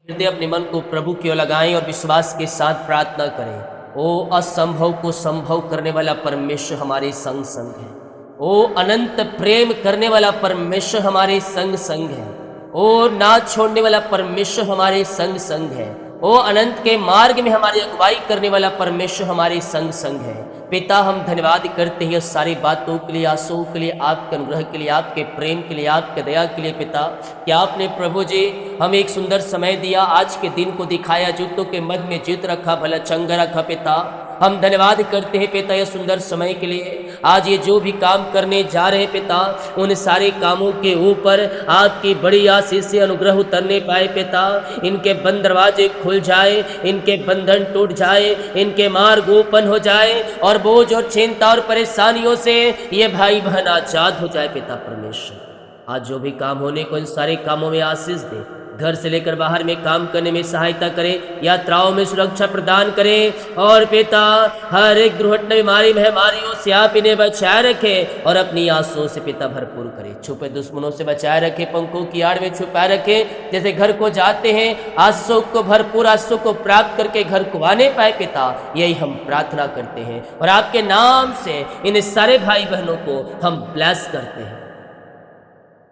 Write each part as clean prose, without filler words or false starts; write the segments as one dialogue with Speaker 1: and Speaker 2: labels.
Speaker 1: हृदय अपने मन को प्रभु की ओर लगाएं और विश्वास के साथ प्रार्थना करें। ओ असंभव को संभव करने वाला परमेश्वर हमारे संग संग है। ओ अनंत प्रेम करने वाला परमेश्वर हमारे संग संग है। ओ ना छोड़ने वाला परमेश्वर हमारे संग संग है। ओ अनंत के मार्ग में हमारी अगुवाई करने वाला परमेश्वर हमारे संग संग है। पिता, हम धन्यवाद करते हैं सारी बातों के लिए, आंसुओं के लिए, आपके अनुग्रह के लिए, आपके प्रेम के लिए, आपके दया के लिए। पिता, कि आपने प्रभु जी हमें एक सुंदर समय दिया, आज के दिन को दिखाया, जूतों के मध्य में जीत रखा, भला चंगा रखा। पिता, हम धन्यवाद करते हैं पिता यह सुंदर समय के लिए। आज ये जो भी काम करने जा रहे हैं पिता, उन सारे कामों के ऊपर आपकी बड़ी आशीष से अनुग्रह उतरने पाए पिता। इनके बंद दरवाजे खुल जाए, इनके बंधन टूट जाए, इनके मार्ग ओपन हो जाए और बोझ और चिंता और परेशानियों से ये भाई बहन आजाद हो जाए पिता परमेश्वर। आज जो भी काम होने को इन सारे कामों में आशीष दे, घर से लेकर बाहर में काम करने में सहायता करें, यात्राओं में सुरक्षा प्रदान करें और पिता हर एक दुर्घटना, बीमारी, महामारियों से आप इन्हें बचाए रखें और अपनी आंसुओं से पिता भरपूर करें। छुपे दुश्मनों से बचाए रखें, पंखों की आड़ में छुपाए रखें। जैसे घर को जाते हैं आंसुओं को, भरपूर आंसुओं को प्राप्त करके घर को आने पाए पिता, यही हम प्रार्थना करते हैं और आपके नाम से इन सारे भाई बहनों को हम ब्लेस करते हैं।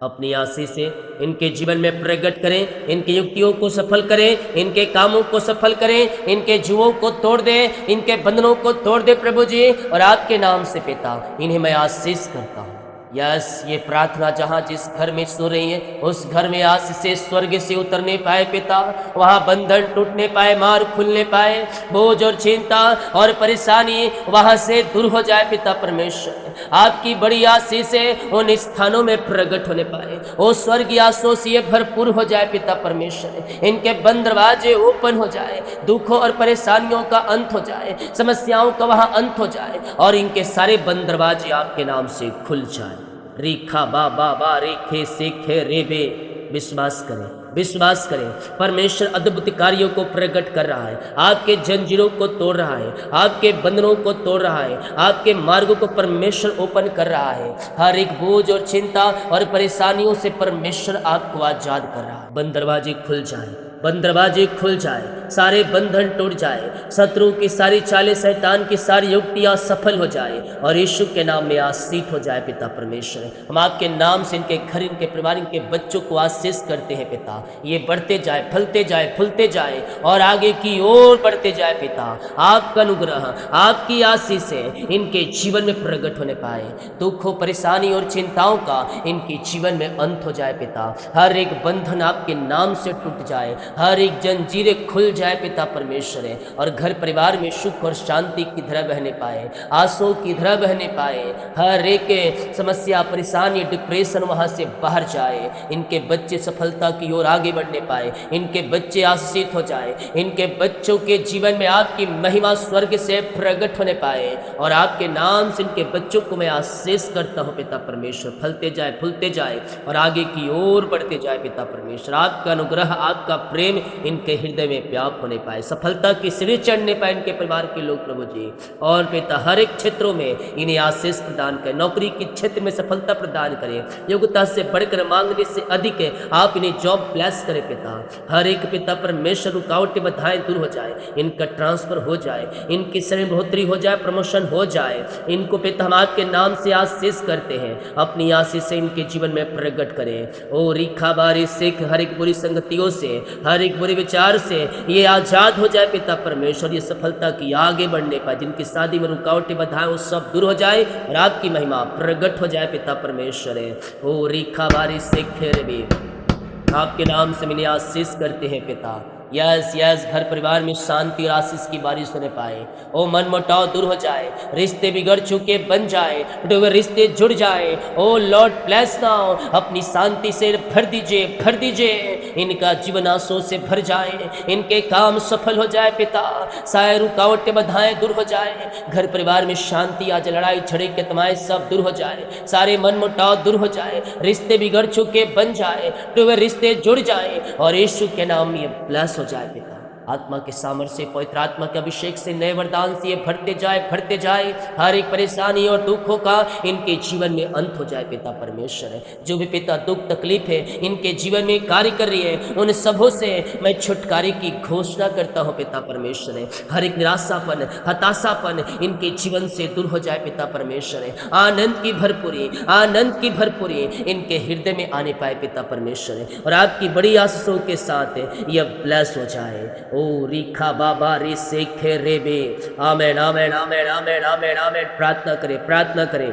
Speaker 1: अपनी आशीष से इनके जीवन में प्रकट करें, इनकी युक्तियों को सफल करें, इनके कामों को सफल करें, इनके जुओं को तोड़ दें, इनके बंधनों को तोड़ दे प्रभु जी। और आपके नाम से पिता इन्हें मैं आशीष करता हूँ। यस, ये प्रार्थना जहाँ जिस घर में सो रही है उस घर में आशीष से स्वर्ग से उतरने पाए पिता, वहाँ बंधन टूटने पाए, मार खुलने पाए, बोझ और चिंता और परेशानी वहाँ से दूर हो जाए पिता परमेश्वर। आपकी बड़ी आशीष से उन स्थानों में प्रकट होने पाए, वो स्वर्गीय आशीषों से भरपूर हो जाए पिता परमेश्वर। इनके बंद दरवाजे ओपन हो जाए, दुखों और परेशानियों का अंत हो जाए, समस्याओं का वहाँ अंत हो जाए और इनके सारे बंद दरवाजे आपके नाम से खुल जाए। रेखा बा बा बा रेखे सेखे रेबे। विश्वास करें, विश्वास करें, परमेश्वर अद्भुत कार्यों को प्रकट कर रहा है, आपके जंजीरों को तोड़ रहा है, आपके बंधनों को तोड़ रहा है, आपके मार्गों को परमेश्वर ओपन कर रहा है। हर एक बोझ और चिंता और परेशानियों से परमेश्वर आपको आजाद कर रहा है। बंद दरवाजे खुल जाए, बंद दरवाजे खुल जाए, सारे बंधन टूट जाए, शत्रु की सारी चालें, शैतान की सारी युक्तियां सफल हो जाए और यीशु के नाम में आशीष हो जाए पिता परमेश्वर। हम आपके नाम से इनके घर, इनके परिवार, इनके बच्चों को आशीष करते हैं पिता। ये बढ़ते जाए, फलते जाए, फूलते जाए और आगे की ओर बढ़ते जाए पिता। आपका अनुग्रह, आपकी आशीष से इनके जीवन में प्रकट होने पाए, दुखों, परेशानी और चिंताओं का इनके जीवन में अंत हो जाए पिता। हर एक बंधन आपके नाम से टूट जाए, हर एक जंजीरें खुल जाए पिता परमेश्वर है और घर परिवार में सुख और शांति की धारा बहने पाए, आंसुओं की धारा बहने पाए। हर एक समस्या, परेशानी, डिप्रेशन वहां से बाहर जाए। इनके बच्चे सफलता की ओर आगे बढ़ने पाए, इनके बच्चे आशीषित हो जाए, इनके बच्चों के जीवन में आपकी महिमा स्वर्ग से प्रकट होने पाए और आपके नाम से इनके बच्चों को मैं आशीष करता हूँ पिता परमेश्वर। फलते जाए, फूलते जाए और आगे की ओर बढ़ते जाए पिता परमेश्वर। आपका अनुग्रह, आपका प्रेम इनके हृदय में व्याप होने पाए, सफलता की सीढ़ी चढ़ने पाए इनके परिवार के लोग प्रभु जी। और पिता हर एक क्षेत्रों में इन्हें आशीष प्रदान करें, नौकरी के क्षेत्र में सफलता प्रदान करें, योग्यता से बढ़कर मांगने से अधिक है आप इन्हें जॉब ब्लेस करें पिता। हर एक पिता परमेश्वर रुकावटें, बाधाएं दूर हो जाए, इनका ट्रांसफर हो जाए, इनकी श्रेणी बढ़ोतरी हो जाए, प्रमोशन हो जाए। इनको पिता हम आपके नाम से आशीष करते हैं, अपनी आशीष से इनके जीवन में प्रकट करें। ओ रिखा बारी सिख, हर एक बुरी संगतियों से, हर एक बुरे विचार से ये आजाद हो जाए पिता परमेश्वर। ये सफलता की आगे बढ़ने पाए, जिनकी शादी में रुकावटें, बाधाएं वो सब दूर हो जाए और आपकी महिमा प्रकट हो जाए पिता परमेश्वर। ओ रिखा बारी सिख रे, आपके नाम से मैंने आशीष करते हैं पिता। यस यस, घर परिवार में शांति और आशीष की बारिश होने पाए। ओ मन मुटाव दूर हो जाए, रिश्ते बिगड़ चुके बन जाए, टूटे हुए रिश्ते जुड़ जाए। ओ लॉर्ड ब्लेस नाउ, अपनी शांति से भर दीजिए, भर दीजिए। इनका जीवन आंसुओं से भर जाए, इनके काम सफल हो जाए पिता। सारे रुकावटें, बाधाएं दूर हो जाए, घर परिवार में शांति आ जाए, लड़ाई झड़े के तमाए सब दूर हो जाए, सारे मन मुटाव दूर हो जाए, रिश्ते बिगड़ चुके बन जाए, टूटे हुए रिश्ते जुड़ जाए और यीशु के नाम में ब्लेस हो जाए पिता। आत्मा के सामर्थ्य, पवित्र आत्मा के अभिषेक से, नए वरदान से ये भरते जाए। हर एक परेशानी और दुखों का इनके जीवन में अंत हो जाए पिता परमेश्वर है। जो भी पिता दुख तकलीफ है इनके जीवन में कार्य कर रही है, उन सबों से मैं छुटकारे की घोषणा करता हूँ पिता परमेश्वर है। हर एक निराशापन, हताशापन इनके जीवन से दूर हो जाए पिता परमेश्वर है। आनंद की भरपूरी इनके हृदय में आने पाए पिता परमेश्वर है, और आपकी बड़ी आशीषों के साथ यह ब्लेस हो जाए। ओ रिखा बाबा रे सेखे रेबे, आमेन आमेन आमेन आमेन आमेन आमेन। प्रार्थना करें।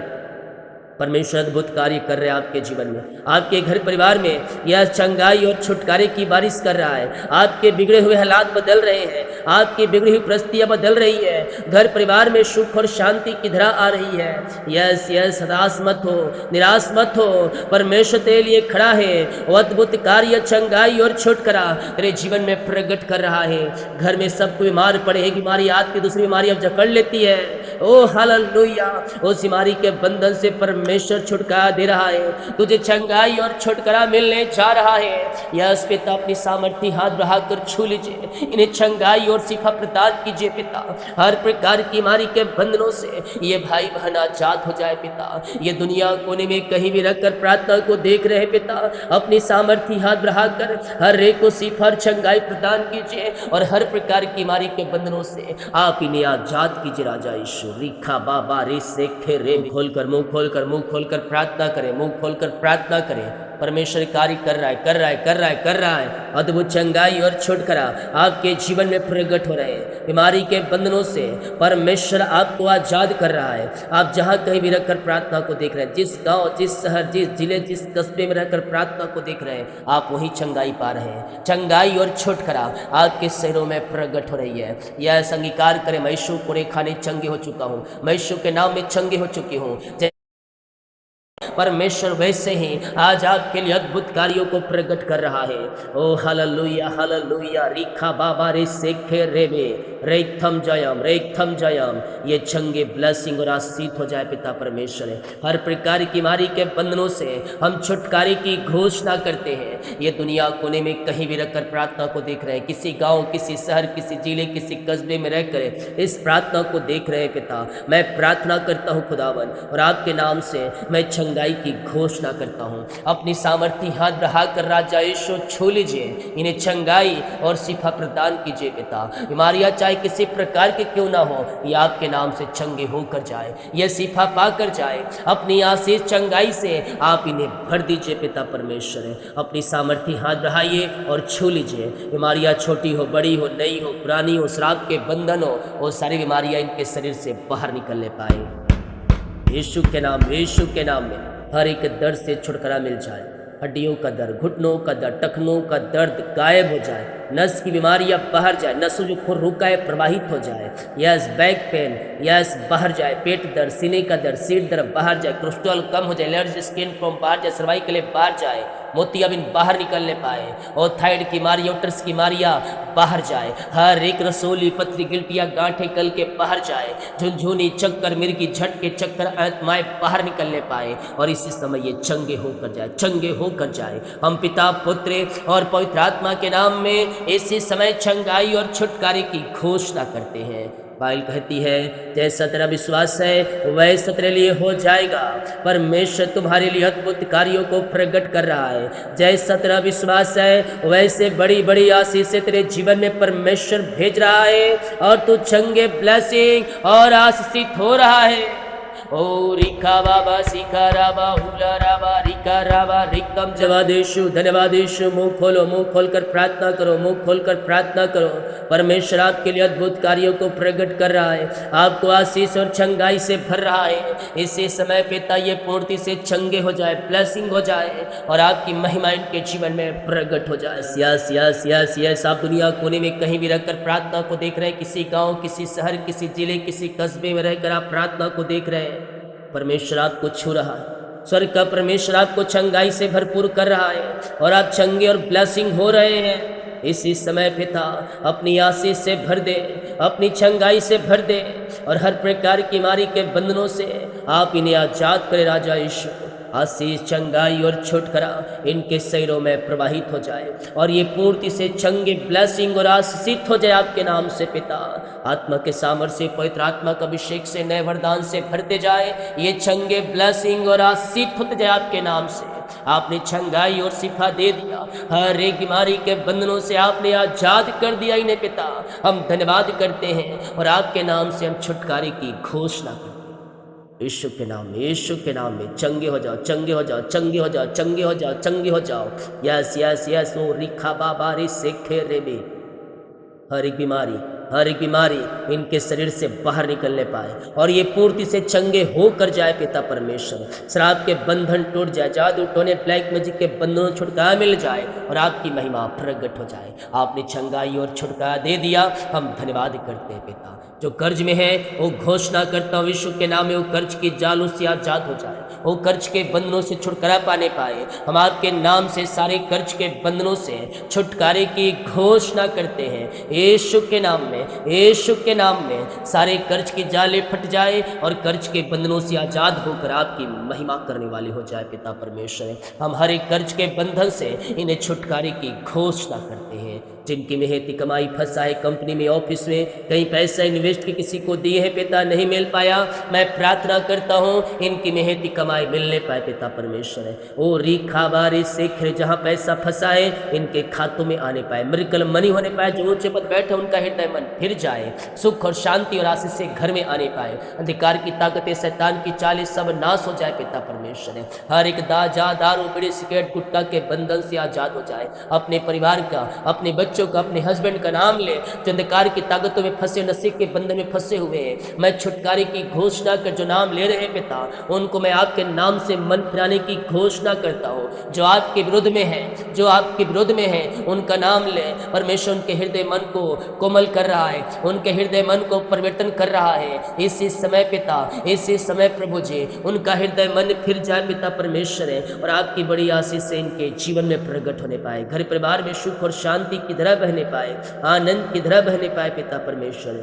Speaker 1: परमेश्वर अद्भुत कार्य कर रहे हैं आपके जीवन में, आपके घर परिवार में यह चंगाई और छुटकारे की बारिश कर रहा है। आपके बिगड़े हुए हालात बदल रहे हैं, आपकी बिगड़ी हुई परिस्थितियां बदल रही है, घर परिवार में सुख और शांति की धारा आ रही है। यस हताश मत हो, निराश मत हो, परमेश्वर तेरे लिए खड़ा है। वो अद्भुत कार्य चंगाई और छुटकारा तेरे जीवन में प्रकट कर रहा है। घर में सबको बीमार पड़े, एक बीमारी आती है, दूसरी बीमारी अब जकड़ लेती है। ओ हालेलुया, उस बीमारी के बंधन से परमेश्वर छुटकारा दे रहा है। तुझे चंगाई और छुटकारा मिलने जा रहा है। यस पिता, अपनी सामर्थ्य हाथ बढ़ाकर छू लीजिए, इन्हें चंगाई और शिफा प्रदान कीजिए पिता। हर प्रकार की बीमारी के बंधनों से ये भाई बहन आजाद हो जाए पिता। ये दुनिया कोने में कहीं भी रखकर प्रार्थना को देख रहे पिता, अपनी सामर्थ्य हाथ बढ़ाकर हर एक को शिफा और चंगाई प्रदान कीजिए, और हर प्रकार की बीमारी के बंधनों से आप इन्हें आजाद कीजिए राजा यीशु। रिखा बाबा रे सेखे रे, मुंह खोलकर प्रार्थना करें। परमेश्वर कार्य कर रहा है। अद्भुत चंगाई और छुटकारा आपके जीवन में प्रकट हो रहे हैं। बीमारी के बंधनों से परमेश्वर आपको आजाद कर रहा है। आप जहाँ कहीं भी रखकर प्रार्थना को देख रहे हैं, जिस गांव, जिस शहर, जिस जिले, जिस कस्बे में रहकर प्रार्थना को देख रहे हैं, आप वही चंगाई पा रहे हैं। चंगाई और छुटकारा आपके शहरों में प्रकट हो रही है। यह अंगीकार करें, मैं यीशु को खाने चंगे हो चुका हूँ, मैं यीशु के नाम में चंगे हो चुकी हूँ। परमेश्वर वैसे ही आज आपके लिए अद्भुत कार्यों को प्रकट कर रहा है। ओ हालेलुया रिखा बाबा रे सेखे रेबे रेथम जयम। ये चंगे ब्लेसिंग और आशीष हो जाए पिता परमेश्वर। हर प्रकार की बीमारी के बंधनों से हम छुटकारे की घोषणा करते हैं। ये दुनिया कोने में कहीं भी रखकर प्रार्थना को देख रहे हैं, किसी गांव, किसी शहर, किसी जिले, किसी कस्बे में रहकर इस प्रार्थना को देख रहे हैं पिता। मैं प्रार्थना करता हूँ खुदावन, और आपके नाम से मैं चंगाई की घोषणा करता हूँ। अपनी सामर्थ्य हाथ बढ़ाकर राजा यीशु छू लीजिए, इन्हें चंगाई और शिफा प्रदान कीजिए पिता। बीमारियां चाहे किसी प्रकार के क्यों ना हो, ये आपके नाम से चंगे होकर जाए, ये शिफा पाकर जाए। अपनी आशीष चंगाई से आप इन्हें भर दीजिए पिता परमेश्वर। अपनी सामर्थ्य हाथ बढ़ाइए और छू लीजिए। बीमारियां छोटी हो, बड़ी हो, नई हो, पुरानी हो, श्राप के बंधन हो, वो सारी बीमारियां इनके शरीर से बाहर निकलने पाए। यीशु के नाम में हर एक दर्द से छुटकारा मिल जाए। हड्डियों का दर्द, घुटनों का दर्द, टखनों का दर्द गायब हो जाए। नस की बीमारियां बाहर जाए, नसों जो खून रुका है प्रवाहित हो जाए। यस बैक पेन, यस बाहर जाए। पेट दर्द, सीने का दर्द, सीट दर्द बाहर जाए। कोलेस्ट्रॉल कम हो जाए, एलर्जी, स्किन प्रॉब्लम बाहर जाए, सर्वाइकल बाहर जाए, मोतियाबिंद बाहर निकलने पाए, और थायराइड की बीमारियां, उटरस की बीमारियां बाहर जाए। हर एक रसोली, पथरी, गिल्टियां, गांठें कल के बाहर जाए। झुनझुनी, चक्कर, मिर्गी, झटके, चक्कर, आत्माएं बाहर निकलने पाए, और इसी समय ये चंगे होकर जाए। हम पिता, पुत्र और पवित्र आत्मा के नाम में इसी समय चंगाई और छुटकारे की घोषणा करते हैं। बाइबल कहती है, जैसा तेरा विश्वास है वैसा तेरे लिए हो जाएगा। परमेश्वर तुम्हारे लिए अद्भुत कार्यों को प्रकट कर रहा है। जैसा तेरा विश्वास है वैसे बड़ी बड़ी आशीषें तेरे जीवन में परमेश्वर भेज रहा है, और तू चंगे ब्लेसिंग और आशीषित हो रहा है। ओ रिका बाबा सिका राबा हुला राबा रिका राबा रिकम जवादेशु धन्यवादेशु। मुंह खोलकर प्रार्थना करो। परमेश्वर आपके लिए अद्भुत कार्यों को प्रकट कर रहा है, आपको आशीष और चंगाई से भर रहा है। इसी समय पिता ये पूर्ति से चंगे हो जाए, ब्लेसिंग हो जाए, और आपकी महिमा इनके जीवन में प्रकट हो जाए। यस आप दुनिया कोने में कहीं भी रहकर प्रार्थना को देख रहे हैं, किसी गाँव, किसी शहर, किसी जिले, किसी कस्बे में रहकर आप प्रार्थना को देख रहे हैं। परमेश्वर आपको छू रहा है। स्वर्ग का परमेश्वर आपको चंगाई से भरपूर कर रहा है, और आप चंगे और ब्लेसिंग हो रहे हैं। इसी समय पिता अपनी आशीष से भर दे, अपनी चंगाई से भर दे, और हर प्रकार की बीमारी के बंधनों से आप इन्हें आजाद करें राजा यीशु। आशीष, चंगाई और छुटकारा इनके शरीरों में प्रवाहित हो जाए और ये पूर्ति से चंगे, ब्लेसिंग और आशीषित हो जाए आपके नाम से पिता। आत्मा के सामर्थ्य, पवित्र आत्मा का अभिषेक से, नए वरदान से भरते जाए, ये चंगे, ब्लेसिंग और आशीषित होते जाए आपके नाम से। आपने चंगाई और शिफा दे दिया, हर एक बीमारी के बंधनों से आपने आजाद कर दिया इन्हें पिता। हम धन्यवाद करते हैं और आपके नाम से हम छुटकारे की घोषणा करते हैं। यीशु के नाम में, यीशु के नाम में चंगे हो जाओ, चंगे हो जाओ, चंगे हो जाओ, चंगे हो जाओ, चंगे हो जाओ। यस यस यस ओ रिखा बाबा रे से खेरे में हर एक बीमारी इनके शरीर से बाहर निकलने पाए और ये पूर्ति से चंगे होकर जाए पिता परमेश्वर। शराब के बंधन टूट जाए, जादू टोने, ब्लैक मैजिक के बंधनों छुटकारा मिल जाए और आपकी महिमा प्रकट हो जाए। आपने चंगाई और छुटकारा दे दिया, हम धन्यवाद करते हैं पिता। जो कर्ज में है वो घोषणा करता हूँ यीशु के नाम में, वो कर्ज की जालों से आजाद हो जाए, वो कर्ज के बंधनों से छुटकारा पाने पाए। हम आपके नाम से सारे कर्ज के बंधनों से छुटकारे की घोषणा करते हैं यीशु के नाम में, यीशु के नाम में सारे कर्ज की जाले फट जाए और कर्ज के बंधनों से आजाद होकर आपकी महिमा करने वाले हो जाए पिता परमेश्वर। हम हर एक कर्ज के बंधन से इन्हें छुटकारे की घोषणा करते हैं। जिनकी मेहनती कमाई फंसा है, कंपनी में, ऑफिस में, कहीं पैसा इन्वेस्ट के किसी को दिए हैं पिता, नहीं मिल पाया, मैं प्रार्थना करता हूँ इनकी मेहनती कमाई मिलने पाए पिता परमेश्वर। ओ रीखा बारी शेखर, जहाँ पैसा फंसा है इनके खातों में आने पाए, मिरेकल मनी होने पाए। जो ऊंचे पद बैठे उनका हृदय मन फिर जाए, सुख और शांति और आशीष से घर में आने पाए। अंधकार की ताकतें, शैतान की चालें सब नाश हो जाए पिता परमेश्वर। हर एक दारू, बीड़ी, सिगरेट, गुटखा के बंधन से आजाद हो जाए। अपने परिवार का, अपने बच्चों का, अपने हस्बैंड का नाम ले जो अंधकार की ताकतों में फंसे, नशे के बंधन में फंसे हुए हैं। मैं छुटकारे की घोषणा कर, जो नाम ले रहे हैं पिता उनको मैं आपके नाम से मन फिराने की घोषणा करता हूँ। जो आपके विरुद्ध में है, जो आपके विरुद्ध में है, उनका नाम ले परमेश्वर। उनके हृदय मन को कोमल कर रहा है, उनके हृदय मन को परिवर्तन कर रहा है। इसी समय पिता, इसी समय प्रभु जी उनका हृदय मन फिर जाए पिता परमेश्वर है और आपकी बड़ी आशीष से इनके जीवन में प्रकट होने पाए। घर परिवार में सुख और शांति की धारा बहने पाए, आनंद की धारा बहने पाए पिता परमेश्वर,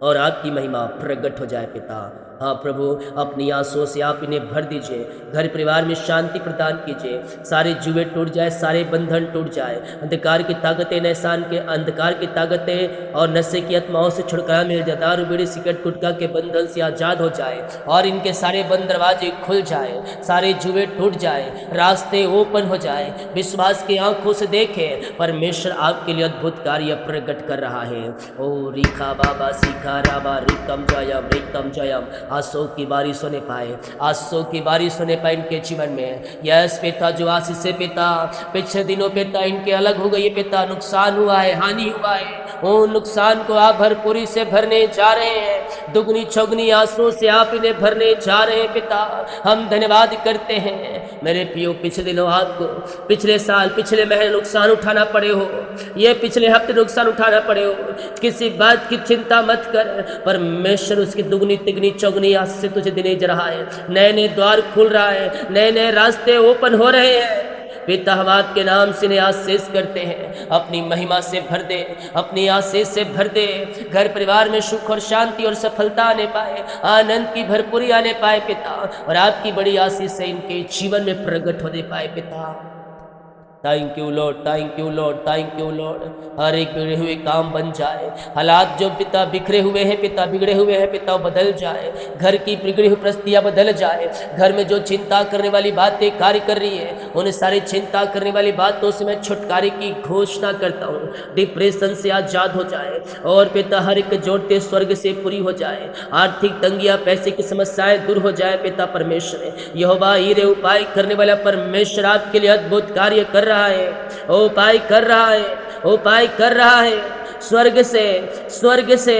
Speaker 1: और आपकी महिमा प्रकट हो जाए पिता। हाँ प्रभु, अपनी आंसुओं से आप इन्हें भर दीजिए, घर परिवार में शांति प्रदान कीजिए। सारे जुए टूट जाए, सारे बंधन टूट जाए, अंधकार की ताकतें, नैसान के अंधकार की ताकतें और नशे की आत्माओं से छुटकारा मिल जाए। दारू, बीड़ी, सिगरेट, गुटखा के बंधन से आजाद हो जाए और इनके सारे बंद दरवाजे खुल जाए, सारे जुए टूट जाए, रास्ते ओपन हो जाए। विश्वास की आंखों से देखे परमेश्वर आपके लिए अद्भुत कार्य प्रकट कर रहा है। ओ रिखा बाबा सीखा राबा रितम जयम, रितम जयम। आंसू की बारिश होने पाए, आंसू की बारिश होने पाए इनके जीवन में। यस पिता, जो आशीष से पिता पिछले दिनों पिता इनके अलग हो गई पिता, नुकसान हुआ है, हानि हुआ है, वो नुकसान को आप भरपूरी से भरने जा रहे हैं। दुगनी चौगनी आंसू से आप इन्हें भरने जा रहे हैं पिता। हम धन्यवाद करते हैं मेरे प्रियो। पिछले दिनों आपको, पिछले साल, पिछले महीने नुकसान उठाना पड़े हो, ये पिछले हफ्ते नुकसान उठाना पड़े हो, किसी बात की चिंता मत कर। परमेश्वर उसकी दुगनी तिगनी चौगनी आशीष से तुझे देने जा रहा है। नए नए द्वार खुल रहा है, नए नए रास्ते ओपन हो रहे हैं पिता। हम आपके नाम से इन्हें आशीष करते हैं, अपनी महिमा से भर दे, अपनी आशीष से भर दे। घर परिवार में सुख और शांति और सफलता आने पाए, आनंद की भरपूरी आने पाए पिता, और आपकी बड़ी आशीष से इनके जीवन में प्रकट होने पाए पिता। Thank you Lord, thank you Lord, thank you Lord. हर एक बिगड़े हुए काम बन जाए, हालात जो पिता बिखरे हुए हैं पिता, बिगड़े हुए हैं पिता, बदल जाए। घर की बिगड़ी हुई परिस्थितियाँ बदल जाए। घर में जो चिंता करने वाली बातें कार्य कर रही है, उन्हें सारी चिंता करने वाली बातों से मैं छुटकारे की घोषणा करता हूँ। डिप्रेशन से आजाद हो जाए और पिता हर एक जोड़ते स्वर्ग से पूरी हो जाए। आर्थिक तंगियाँ, पैसे की समस्याएं दूर हो जाए पिता परमेश्वर। यहोवा हीरे उपाय करने वाला परमेश्वर आपके लिए अद्भुत कार्य कर रहा है, उपाय कर रहा है, उपाय कर रहा है। स्वर्ग से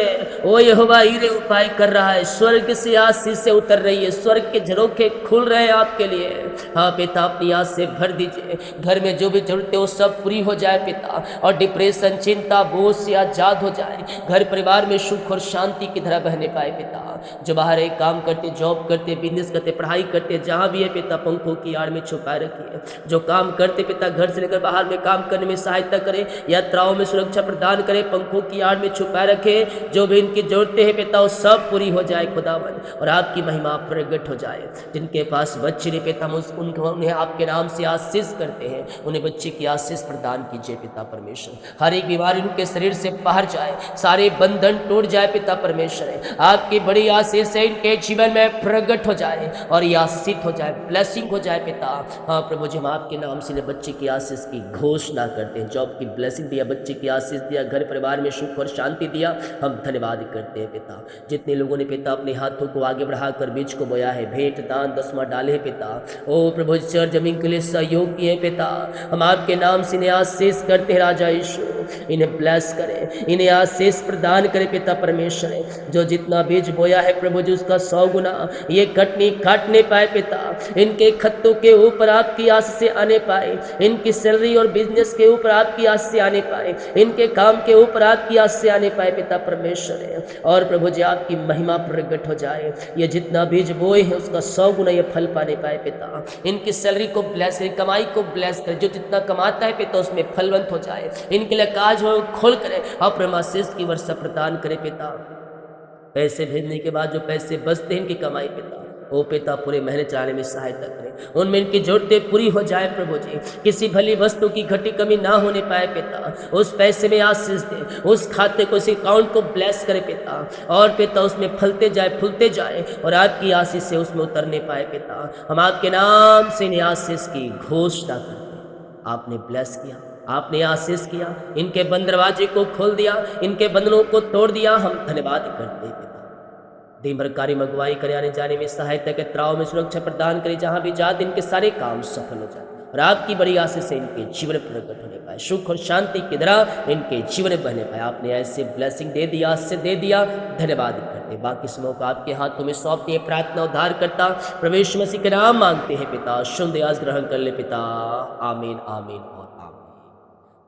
Speaker 1: ओ यहोवा हीरे उपाय कर रहा है। स्वर्ग से आशीष से उतर रही है, स्वर्ग के झरोखे खुल रहे हैं आपके लिए। हाँ पिता, अपनी आस से भर दीजिए। घर में जो भी जरूरतें वो सब पूरी हो जाए पिता, और डिप्रेशन, चिंता, बोझ से आजाद हो जाए। घर परिवार में सुख और शांति की तरह बहने पाए पिता। जो बाहर एक काम करते, जॉब करते, बिजनेस करते, पढ़ाई करते, जहाँ भी है पिता, पंखों की आड़ में छुपाए रखिए। जो काम करते पिता, घर से लेकर बाहर में काम करने में सहायता करे, यात्राओं में सुरक्षा प्रदान करे, पंखों की आड़ में छुपा रखे। जो भी इनकी जरूरतें हैं पिता वो सब पूरी हो जाए खुदावन, और आपकी महिमा प्रकट हो जाए। जिनके पास बच्चे नहीं पिता उन्हें आपके नाम से आशीष करते हैं, उन्हें बच्चे की आशीष प्रदान कीजिए पिता परमेश्वर। हर एक बीमारी उनके शरीर से बाहर जाए, सारे बंधन टूट जाए पिता परमेश्वर। आपकी बड़ी आशीष से इनके जीवन में प्रकट हो जाए और ये आशीषित हो जाए, ब्लेसिंग हो जाए पिता। हाँ प्रभु जी, हम आपके नाम से बच्चे की आशीष की घोषणा करते हैं। जॉब की ब्लेसिंग दिया, बच्चे की आशीष दिया, घर परिवार में सुख और शांति दिया, हम धन्यवाद करते हैं पिता। जितने लोगों ने पिता अपने हाथों को आगे बढ़ाकर बीज को बोया है, भेंट दान दसवां डाले हैं पिता, ओ प्रभु चर जमीन के लिए सहयोग किए पिता, हम आपके नाम से इन्हें आशीष करते हैं राजा यीशु। इन्हें ब्लेस करें, इन्हें आशीष प्रदान करें पिता परमेश्वर। जो जितना बीज बोया है प्रभु जी उसका 100 गुना ये कटनी काटने पाए पिता। इनके खत्तों के ऊपर आपकी आशीष से आने पाए, इनकी सैलरी और बिजनेस के ऊपर आपकी आशीष से आने पाए, इनके काम के ऊपर आपकी आशीष से आने पाए पिता परमेश्वर। और प्रभु जी आपकी महिमा प्रकट हो जाए। ये जितना बीज बोए हैं उसका 100 गुना ये फल पाने पाए पिता। इनकी सैलरी को ब्लेस करे, कमाई को ब्लेस करे, जो जितना कमाता है पिता उसमें फलवंत हो जाए। इनके लिए काज हो खोल करे और प्रमाशीष की वर्षा प्रदान करे पिता। पैसे भेजने के बाद जो पैसे बचते हैं इनकी कमाई पिता, ओ पिता पूरे महीने चलाने में सहायता करें, उनमें इनकी जरूरतें पूरी हो जाए प्रभु जी। किसी भली वस्तु की घटी कमी ना होने पाए पिता। उस पैसे में आशीष दे, उस खाते को, उस अकाउंट को ब्लेस करे पिता, और पिता उसमें फलते जाए फूलते जाए और आपकी आशीष से उसमें उतरने पाए पिता। हम आपके नाम से इन्हें आशीष की घोषणा करते हैं। आपने ब्लेस किया, आपने आशीष किया, इनके बंद दरवाजे को खोल दिया, इनके बंधनों को तोड़ दिया, हम धन्यवाद करते हैं पिता। दिन भर कार्य मगवाई करे, आने जाने में सहायता के, त्राव में सुरक्षा प्रदान करे, जहाँ भी जाते इनके सारे काम सफल हो जाए और आपकी बड़ी आशीष से इनके जीवन प्रकट होने पाए, सुख और शांति की तरह इनके जीवन में बहने पाए। आपने ऐसे ब्लेसिंग दे दिया, से दे दिया, धन्यवाद करते। बाकी समूह को आपके हाथों में सौंपते हैं, प्रार्थना उद्धार करता प्रभु यीशु मसीह के नाम मांगते हैं पिता। शुद्ध आज ग्रहण कर ले पिता, आमीन आमीन और आमीन।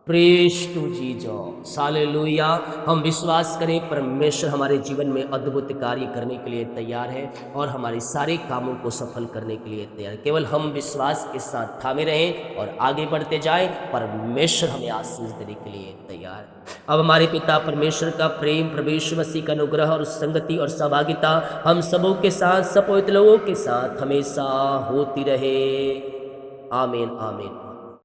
Speaker 1: प्रेज टू जीसस, हालेलुया। हम विश्वास करें परमेश्वर हमारे जीवन में अद्भुत कार्य करने के लिए तैयार है और हमारे सारे कामों को सफल करने के लिए तैयार है। केवल हम विश्वास के साथ थामे रहें और आगे बढ़ते जाएं, परमेश्वर हमें आशीष देने के लिए तैयार है। अब हमारे पिता परमेश्वर का प्रेम, प्रभु यीशु मसीह का अनुग्रह और संगति और सहभागिता हम सबों के साथ, सब पवित्र लोगों के साथ हमेशा होती रहे। आमीन आमीन।